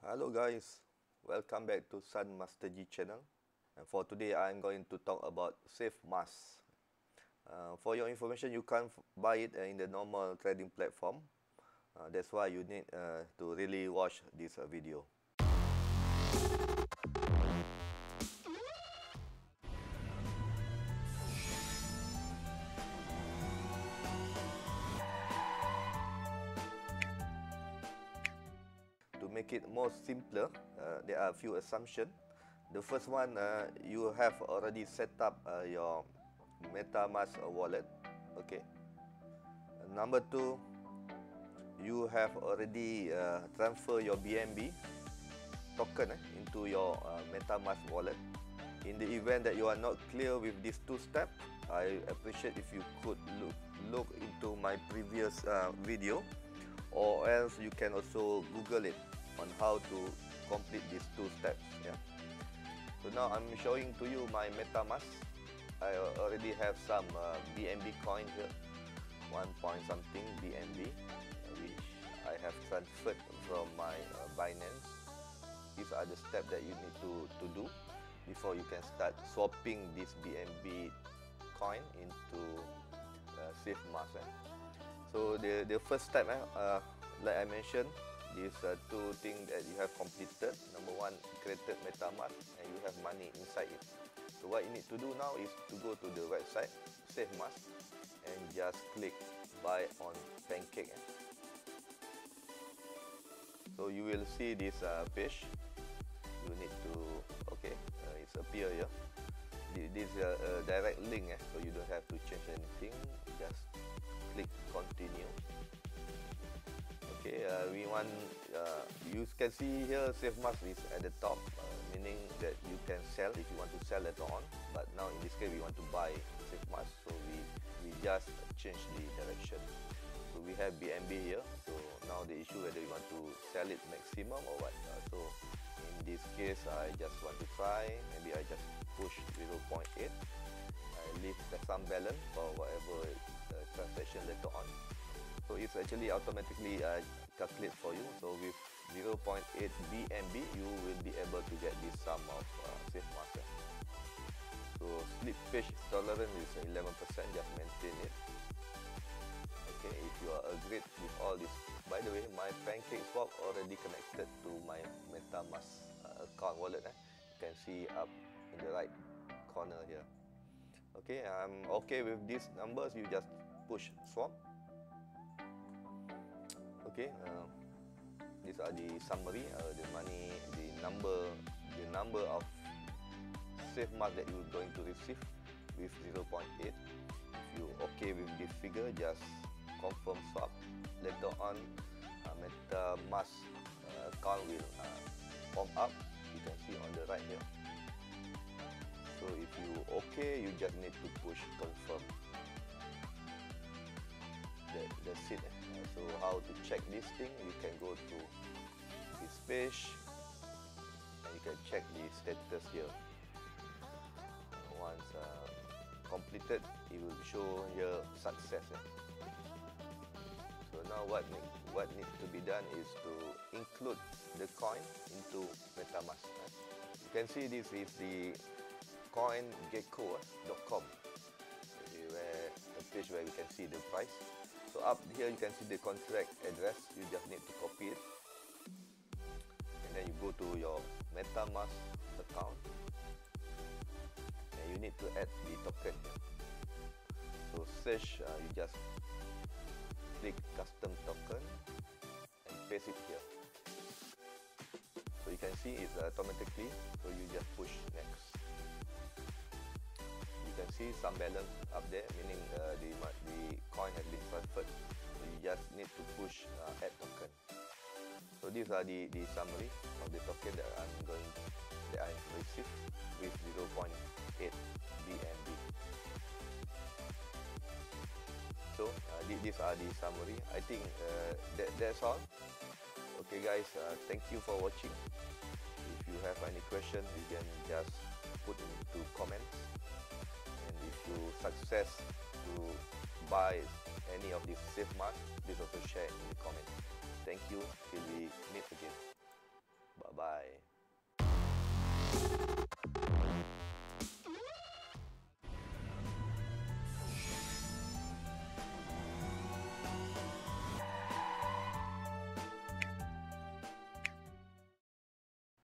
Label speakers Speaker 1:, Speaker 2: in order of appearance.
Speaker 1: Hello guys, welcome back to Sun Master G channel. And for today, I'm going to talk about Safemars. For your information, you can't buy it in the normal trading platform. That's why you need to really watch this video. To make it more simpler, there are a few assumptions. The first one, you have already set up your MetaMask wallet. Okay. Number two, you have already transferred your BNB token into your MetaMask wallet. In the event that you are not clear with these two steps, I appreciate if you could look into my previous video, or else you can also Google it on how to complete these two steps. Yeah. So now I'm showing to you my MetaMask. I already have some BNB coin here, 1 point something BNB, which I have transferred from my Binance. These are the steps that you need to do before you can start swapping this BNB coin into Safemars. So the first step, like I mentioned, these two things that you have completed. Number one, created MetaMask and you have money inside it. So what you need to do now is to go to the website Safemars and just click buy on Pancake. So you will see this page. You need to, it's appear here. This is a direct link, so you don't have to change anything. Just click continue. Okay, we want, you can see here Safemars is at the top, meaning that you can sell if you want to sell later on. But now in this case we want to buy Safemars, so we just change the direction. So we have BNB here, so now the issue whether you want to sell it maximum or what. So in this case I just want to try, maybe I just push 0.8. I leave some balance for whatever transaction later on. So it's actually automatically calculate for you. So with 0.8 BNB, you will be able to get this sum of Safemars. So slippage tolerance is 11%. Just maintain it. Okay, if you are agreed with all this. By the way, my Pancake swap already connected to my MetaMask account wallet. You can see up in the right corner here. Okay, I'm okay with these numbers. You just push swap. Okay, these are the summary, the money, the number of Safemars that you're going to receive with 0.8. If you okay with this figure, just confirm swap. Later on, MetaMask account will pop up. You can see on the right here. So if you okay, you just need to push confirm. That's it. So how to check this thing? You can go to this page and you can check the status here. Once completed, it will show here success. So now what needs to be done is to include the coin into MetaMask. You can see this is the coingecko.com, where a page where we can see the price. So up here you can see the contract address. You just need to copy it, and then you go to your MetaMask account, and you need to add the token here. So search, you just click custom token and paste it here. So you can see it's automatically, so you just push next. You can see some balance up there, meaning the coin has been transferred. So you just need to push add token. So these are the summary of the token that I received with 0.8 BNB. So these are the summary. I think that's all. Okay guys, thank you for watching. If you have any question, you can just put into comments. And if you success to buy any of these Safemars, please also share in the comments.